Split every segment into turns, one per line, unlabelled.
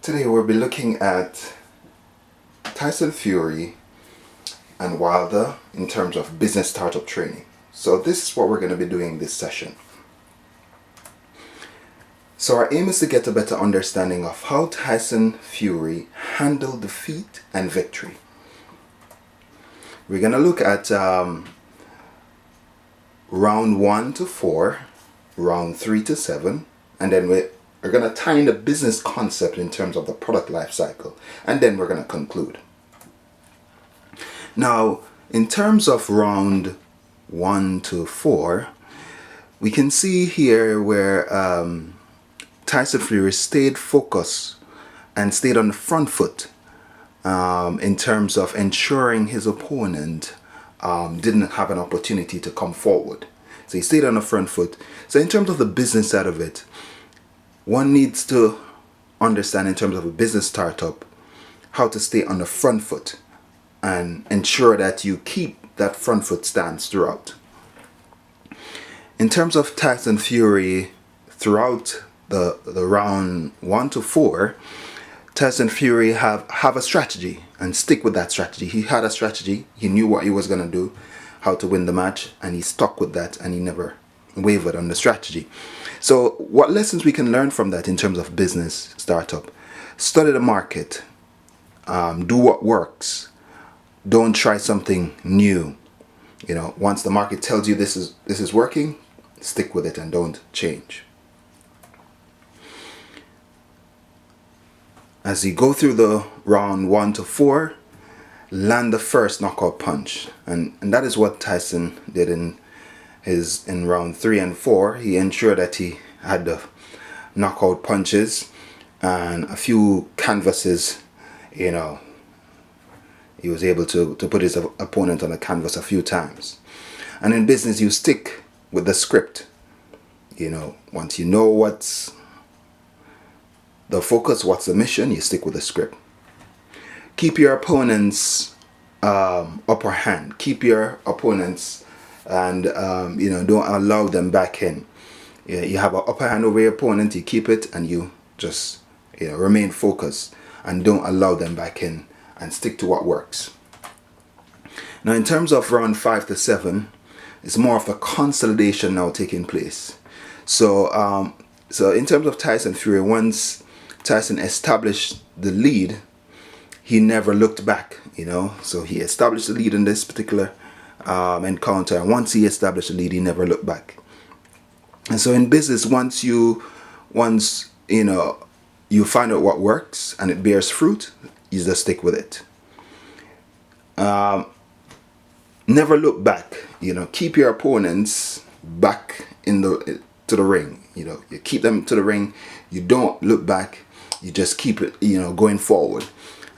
Today we'll be looking at Tyson Fury and Wilder in terms of business startup training. So this is what we're going to be doing this session. So our aim is to get a better understanding of how Tyson Fury handled defeat and victory. We're going to look at round 1 to 4, round 3 to 7, and then we're going to tie in the business concept in terms of the product life cycle, and then we're going to conclude. Now, in terms of round 1 to 4, we can see here where Tyson Fury stayed focused and stayed on the front foot in terms of ensuring his opponent didn't have an opportunity to come forward. So he stayed on the front foot. So in terms of the business side of it, one needs to understand in terms of a business startup how to stay on the front foot and ensure that you keep that front foot stance throughout. In terms of Tyson Fury, throughout the round 1 to 4, Tyson Fury have a strategy and stick with that strategy. He had a strategy, he knew what he was going to do, how to win the match, and he stuck with that and he never wavered on the strategy. So what lessons we can learn from that in terms of business startup? Study the market, do what works, don't try something new. Once the market tells you this is working, stick with it and don't change. As you go through the round 1 to 4, land the first knockout punch, and that is what Tyson did in round 3 and 4. He ensured that he had the knockout punches and a few canvases. He was able to put his opponent on the canvas a few times. And in business, you stick with the script. Once you know what's the focus, what's the mission, you stick with the script. Keep your opponent's upper hand. Keep your opponents and don't allow them back in. You have an upper hand over your opponent, you keep it, and you just remain focused and don't allow them back in and stick to what works. Now in terms of round 5 to 7, it's more of a consolidation now taking place. So in terms of Tyson Fury, once Tyson established the lead, he never looked back. So he established the lead in this particular encounter, and once he established the lead, he never looked back. And so in business, once you find out what works and it bears fruit, you just stick with it. Never look back. Keep your opponents back to the ring. You keep them to the ring. You don't look back. You just keep it going forward.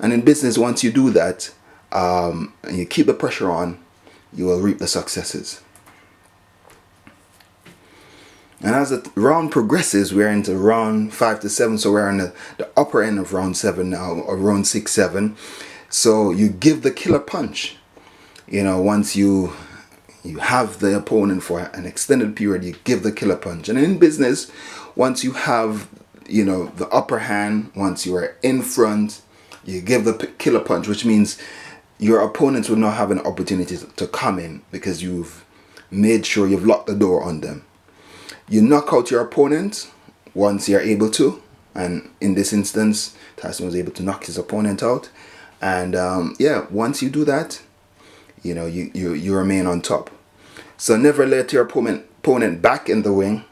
And in business, once you do that and you keep the pressure on, you will reap the successes. And as the round progresses, we're into round 5 to 7. So we're on the upper end of round 7 now, or round 6, 7. So you give the killer punch. Once you have the opponent for an extended period, you give the killer punch. And in business, once you have the upper hand, once you are in front, you give the killer punch, which means your opponents will not have an opportunity to come in because you've made sure you've locked the door on them. You knock out your opponent once you're able to, and in this instance, Tyson was able to knock his opponent out. And once you do that, you remain on top. So never let your opponent back in the wing.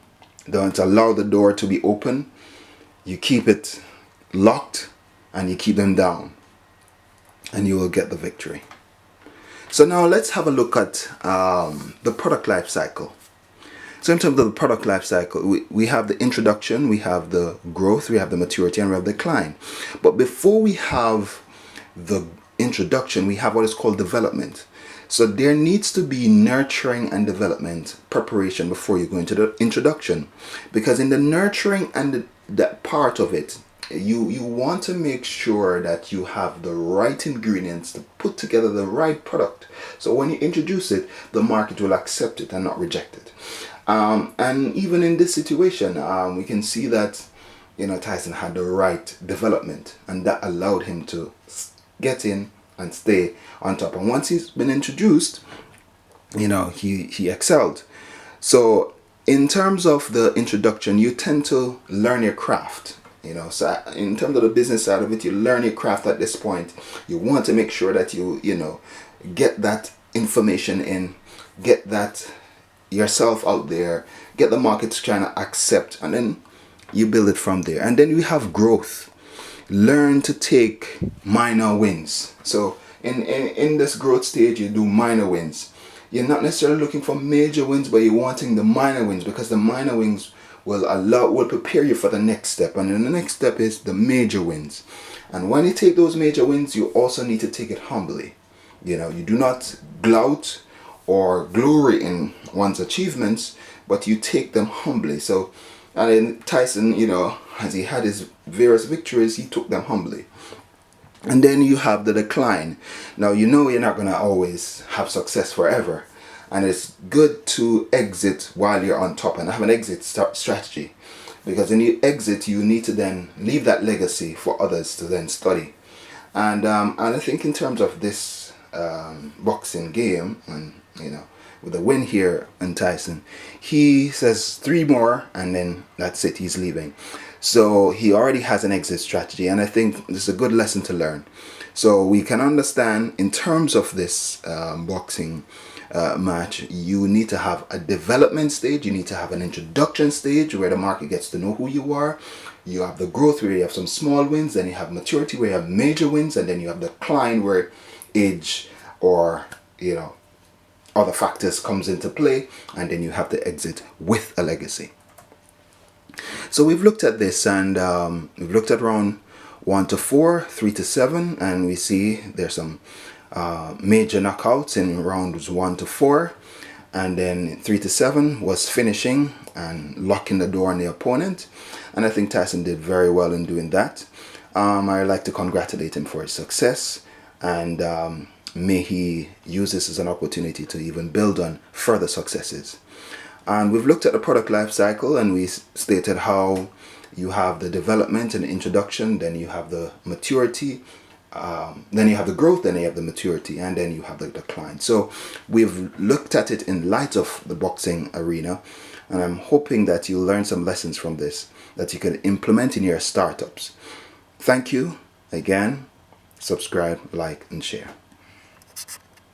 Don't allow the door to be open. You keep it locked and you keep them down, and you will get the victory. So now let's have a look at the product life cycle. So in terms of the product life cycle, we have the introduction, we have the growth, we have the maturity, and we have the decline. But before we have the introduction, we have what is called development. So there needs to be nurturing and development preparation before you go into the introduction, because in the nurturing and that part of it, you want to make sure that you have the right ingredients to put together the right product. So when you introduce it, the market will accept it and not reject it. And even in this situation, we can see that Tyson had the right development, and that allowed him to get in and stay on top. And once he's been introduced, he excelled. So in terms of the introduction, you tend to learn your craft. So in terms of the business side of it, you learn your craft at this point. You want to make sure that you get that information in, get that yourself out there, get the market to try to accept, and then you build it from there. And then we have growth. Learn to take minor wins. So in this growth stage, you do minor wins. You're not necessarily looking for major wins, but you're wanting the minor wins, because the minor wins will prepare you for the next step. And then the next step is the major wins. And when you take those major wins, you also need to take it humbly. You do not gloat or glory in one's achievements, but you take them humbly. So, and then Tyson, as he had his various victories, he took them humbly. And then you have the decline. Now, you're not going to always have success forever. And it's good to exit while you're on top and have an exit strategy. Because when you exit, you need to then leave that legacy for others to then study. And I think in terms of this boxing game, and with a win here in Tyson, he says 3 more and then that's it, he's leaving. So he already has an exit strategy, and I think this is a good lesson to learn. So we can understand in terms of this boxing match, you need to have a development stage, you need to have an introduction stage where the market gets to know who you are. You have the growth where you have some small wins, then you have maturity where you have major wins, and then you have the decline where age or other factors comes into play, and then you have to exit with a legacy. So we've looked at this, and we've looked at round 1 to 4, 3 to 7, and we see there's some major knockouts in rounds 1 to 4, and then 3 to 7 was finishing and locking the door on the opponent, and I think Tyson did very well in doing that. I like to congratulate him for his success, and may he use this as an opportunity to even build on further successes. And we've looked at the product life cycle, and we stated how you have the development and the introduction, then you have the maturity, then you have the growth, then you have the maturity, and then you have the decline. So we've looked at it in light of the boxing arena, and I'm hoping that you'll learn some lessons from this that you can implement in your startups. Thank you again. Subscribe, like, and share.